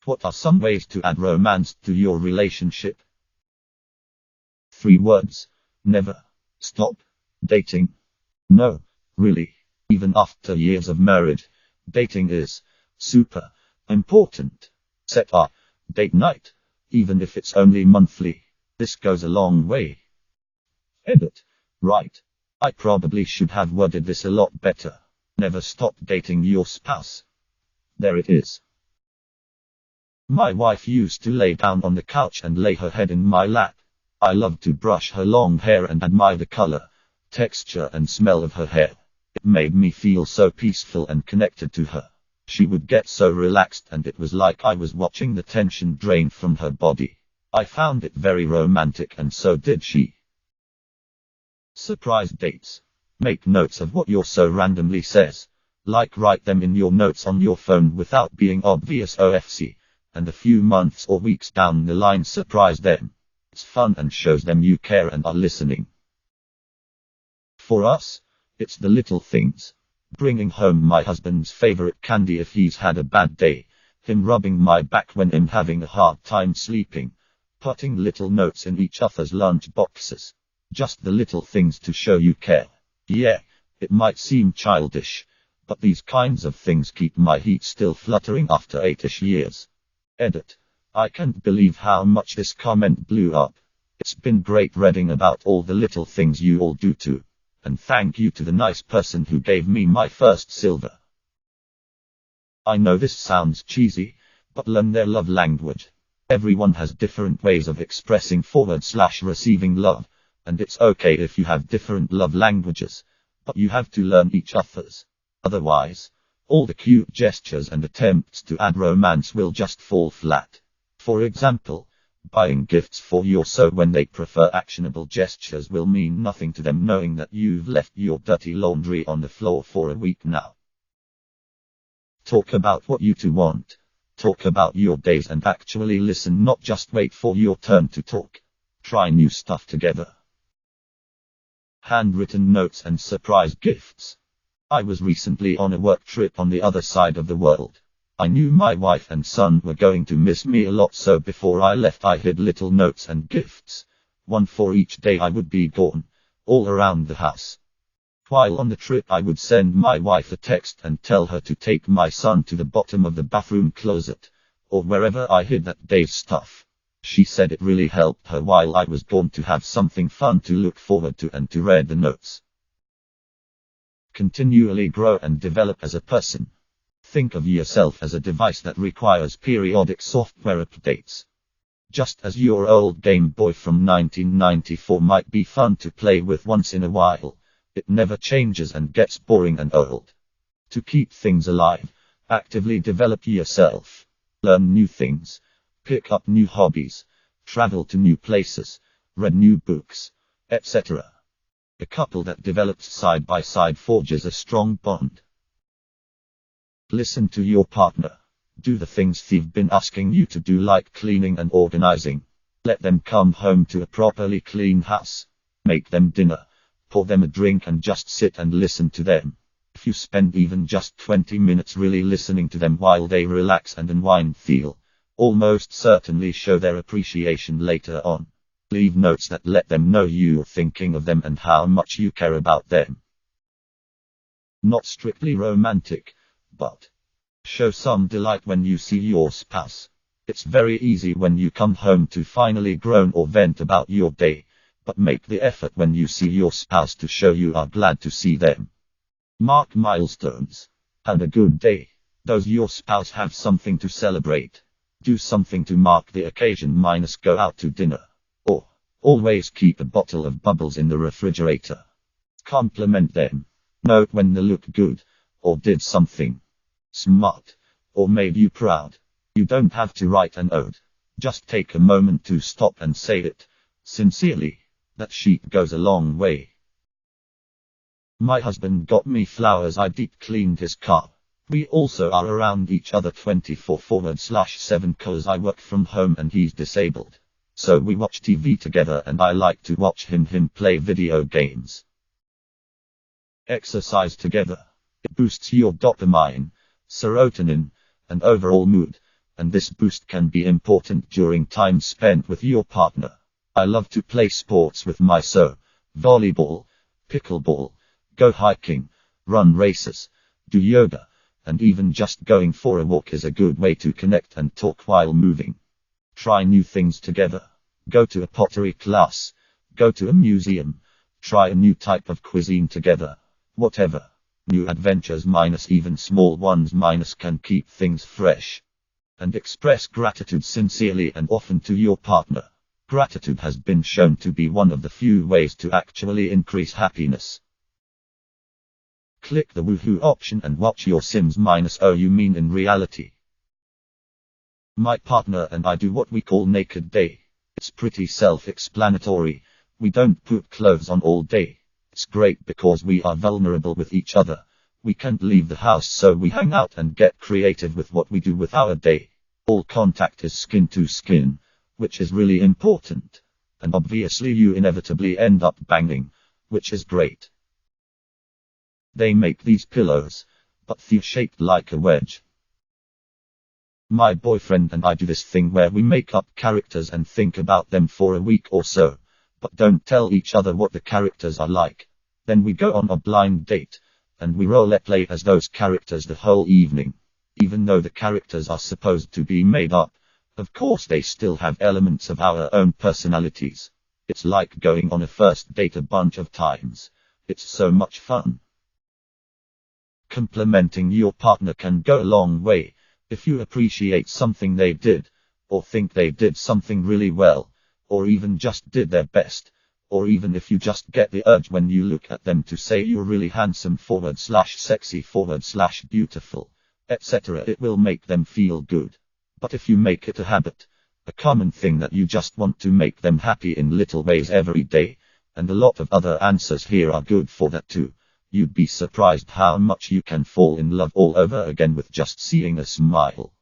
What are some ways to add romance to your relationship? 3 words. Never stop dating. No, really. Even after years of marriage, dating is super important. Set a date night, even if it's only monthly. This goes a long way. Edit. Right. I probably should have worded this a lot better. Never stop dating your spouse. There it is. My wife used to lay down on the couch and lay her head in my lap. I loved to brush her long hair and admire the color, texture and smell of her hair. It made me feel so peaceful and connected to her. She would get so relaxed and it was like I was watching the tension drain from her body. I found it very romantic and so did she. Surprise dates. Make notes of what your so randomly says. Like write them in your notes on your phone without being obvious OFC. And a few months or weeks down the line surprise them. It's fun and shows them you care and are listening. For us, it's the little things. Bringing home my husband's favorite candy if he's had a bad day. Him rubbing my back when I'm having a hard time sleeping. Putting little notes in each other's lunch boxes. Just the little things to show you care. Yeah, it might seem childish, but these kinds of things keep my heat still fluttering after 8-ish years. Edit. I can't believe how much this comment blew up. It's been great reading about all the little things you all do too. And thank you to the nice person who gave me my first silver. I know this sounds cheesy, but learn their love language. Everyone has different ways of expressing /receiving love, and it's okay if you have different love languages, but you have to learn each other's. Otherwise, all the cute gestures and attempts to add romance will just fall flat. For example, buying gifts for your so when they prefer actionable gestures will mean nothing to them knowing that you've left your dirty laundry on the floor for a week now. Talk about what you two want. Talk about your days and actually listen, not just wait for your turn to talk. Try new stuff together. Handwritten notes and surprise gifts. I was recently on a work trip on the other side of the world. I knew my wife and son were going to miss me a lot, so before I left I hid little notes and gifts. One for each day I would be gone, all around the house. While on the trip I would send my wife a text and tell her to take my son to the bottom of the bathroom closet, or wherever I hid that day's stuff. She said it really helped her while I was gone to have something fun to look forward to and to read the notes. Continually grow and develop as a person. Think of yourself as a device that requires periodic software updates. Just as your old Game Boy from 1994 might be fun to play with once in a while, it never changes and gets boring and old. To keep things alive, actively develop yourself. Learn new things. Pick up new hobbies. Travel to new places. Read new books, etc. A couple that develops side by side forges a strong bond. Listen to your partner. Do the things they've been asking you to do, like cleaning and organizing. Let them come home to a properly clean house. Make them dinner. Pour them a drink and just sit and listen to them. If you spend even just 20 minutes really listening to them while they relax and unwind, they'll almost certainly show their appreciation later on. Leave notes that let them know you're thinking of them and how much you care about them. Not strictly romantic, but show some delight when you see your spouse. It's very easy when you come home to finally groan or vent about your day, but make the effort when you see your spouse to show you are glad to see them. Mark milestones. Had a good day. Does your spouse have something to celebrate? Do something to mark the occasion, minus go out to dinner. Or, always keep a bottle of bubbles in the refrigerator. Compliment them. Note when they look good, or did something smart, or made you proud. You don't have to write an ode. Just take a moment to stop and say it sincerely. That sheet goes a long way. My husband got me flowers. I deep cleaned his car. We also are around each other 24/7 cause I work from home and he's disabled. So we watch TV together and I like to watch him play video games. Exercise together. It boosts your dopamine, serotonin, and overall mood, and this boost can be important during time spent with your partner. I love to play sports with my volleyball, pickleball, go hiking, run races, do yoga, and even just going for a walk is a good way to connect and talk while moving. Try new things together. Go to a pottery class, go to a museum, try a new type of cuisine together. Whatever. New adventures minus even small ones minus can keep things fresh. And express gratitude sincerely and often to your partner. Gratitude has been shown to be one of the few ways to actually increase happiness. Click the woohoo option and watch your Sims minus oh you mean in reality. My partner and I do what we call naked day. It's pretty self-explanatory. We don't put clothes on all day. It's great because we are vulnerable with each other. We can't leave the house, so we hang out and get creative with what we do with our day. All contact is skin to skin, which is really important. And obviously you inevitably end up banging, which is great. They make these pillows, but they're shaped like a wedge. My boyfriend and I do this thing where we make up characters and think about them for a week or so, but don't tell each other what the characters are like. Then we go on a blind date, and we role-play as those characters the whole evening. Even though the characters are supposed to be made up, of course they still have elements of our own personalities. It's like going on a first date a bunch of times. It's so much fun. Complimenting your partner can go a long way. If you appreciate something they did, or think they did something really well, or even just did their best, or even if you just get the urge when you look at them to say you're really handsome /sexy /beautiful, etc., it will make them feel good. But if you make it a habit, a common thing that you just want to make them happy in little ways every day, and a lot of other answers here are good for that too, you'd be surprised how much you can fall in love all over again with just seeing a smile.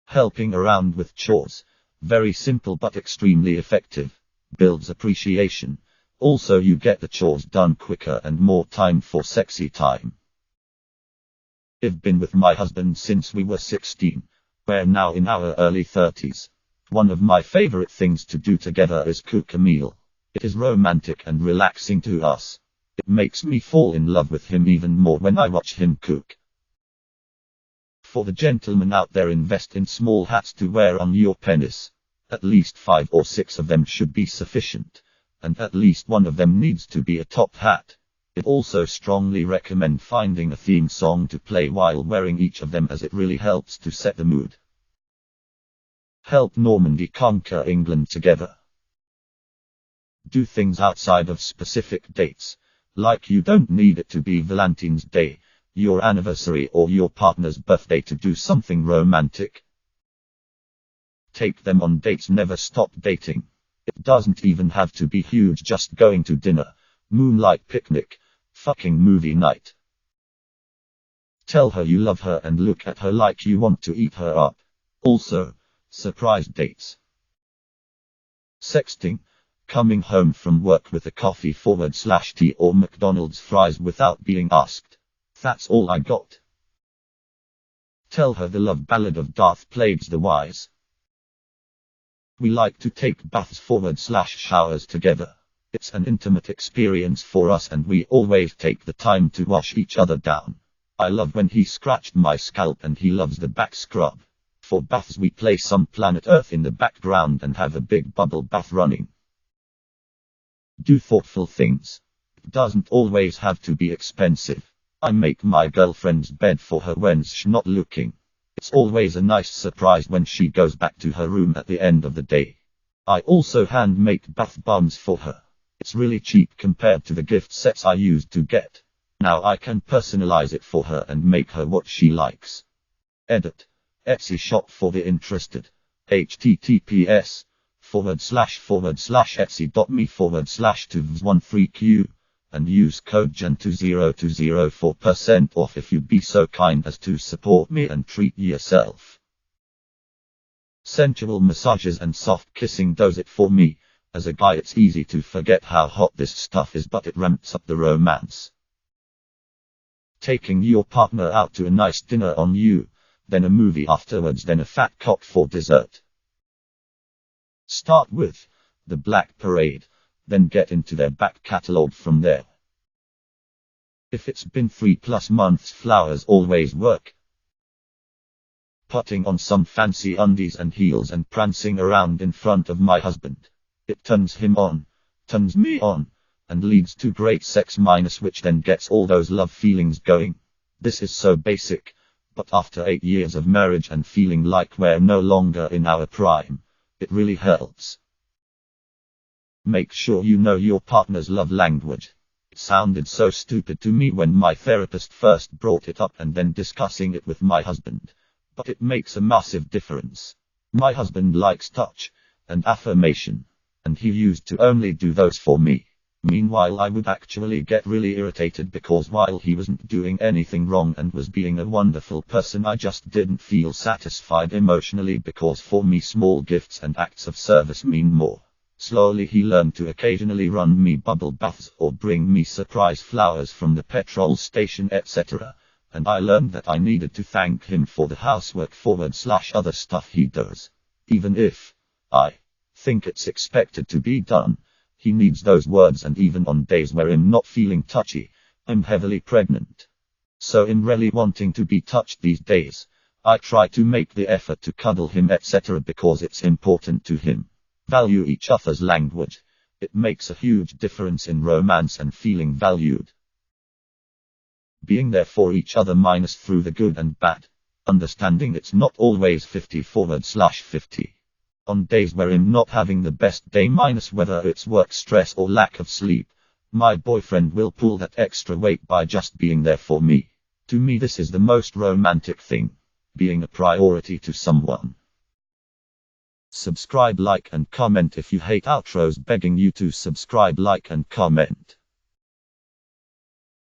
Helping around with chores. Very simple but extremely effective. Builds appreciation. Also you get the chores done quicker and more time for sexy time. I've been with my husband since we were 16. We're now in our early 30s. One of my favorite things to do together is cook a meal. It is romantic and relaxing to us. It makes me fall in love with him even more when I watch him cook. For the gentlemen out there, invest in small hats to wear on your penis. At least 5 or 6 of them should be sufficient, and at least one of them needs to be a top hat. I also strongly recommend finding a theme song to play while wearing each of them, as it really helps to set the mood. Help Normandy conquer England together. Do things outside of specific dates. Like you don't need it to be Valentine's Day, your anniversary or your partner's birthday to do something romantic. Take them on dates, never stop dating. It doesn't even have to be huge, just going to dinner, moonlight picnic, fucking movie night. Tell her you love her and look at her like you want to eat her up. Also, surprise dates. Sexting. Coming home from work with a coffee /tea or McDonald's fries without being asked. That's all I got. Tell her the love ballad of Darth Plagueis the Wise. We like to take baths /showers together. It's an intimate experience for us and we always take the time to wash each other down. I love when he scratched my scalp and he loves the back scrub. For baths we play some Planet Earth in the background and have a big bubble bath running. Do thoughtful things. It doesn't always have to be expensive. I make my girlfriend's bed for her when she's not looking. It's always a nice surprise when she goes back to her room at the end of the day. I also hand make bath bombs for her. It's really cheap compared to the gift sets I used to get. Now I can personalize it for her and make her what she likes. Edit. Etsy shop for the interested. https://etsy.me/2vs13q and use code GEN2020 for % off if you'd be so kind as to support me and treat yourself. Sensual massages and soft kissing does it for me. As a guy it's easy to forget how hot this stuff is, but it ramps up the romance. Taking your partner out to a nice dinner on you. then a movie afterwards, then a fat cock for dessert. Start with the Black Parade, then get into their back catalogue from there. If it's been 3+ months, flowers always work. Putting on some fancy undies and heels and prancing around in front of my husband. It turns him on, turns me on, and leads to great sex, which then gets all those love feelings going. This is so basic, but after 8 years of marriage and feeling like we're no longer in our prime, it really helps. Make sure you know your partner's love language. It sounded so stupid to me when my therapist first brought it up and then discussing it with my husband, but it makes a massive difference. My husband likes touch and affirmation, and he used to only do those for me. Meanwhile, I would actually get really irritated because while he wasn't doing anything wrong and was being a wonderful person, I just didn't feel satisfied emotionally, because for me small gifts and acts of service mean more. Slowly he learned to occasionally run me bubble baths or bring me surprise flowers from the petrol station, etc. And I learned that I needed to thank him for the housework / other stuff he does. Even if I think it's expected to be done, he needs those words, and even on days where I'm not feeling touchy, I'm heavily pregnant. So in really wanting to be touched these days, I try to make the effort to cuddle him, etc. because it's important to him. Value each other's language. It makes a huge difference in romance and feeling valued. Being there for each other through the good and bad. Understanding it's not always 50/50. On days where I'm not having the best day, whether it's work stress or lack of sleep, my boyfriend will pull that extra weight by just being there for me. To me, this is the most romantic thing. Being a priority to someone. Subscribe, like and comment if you hate outros. Begging you to subscribe, like and comment.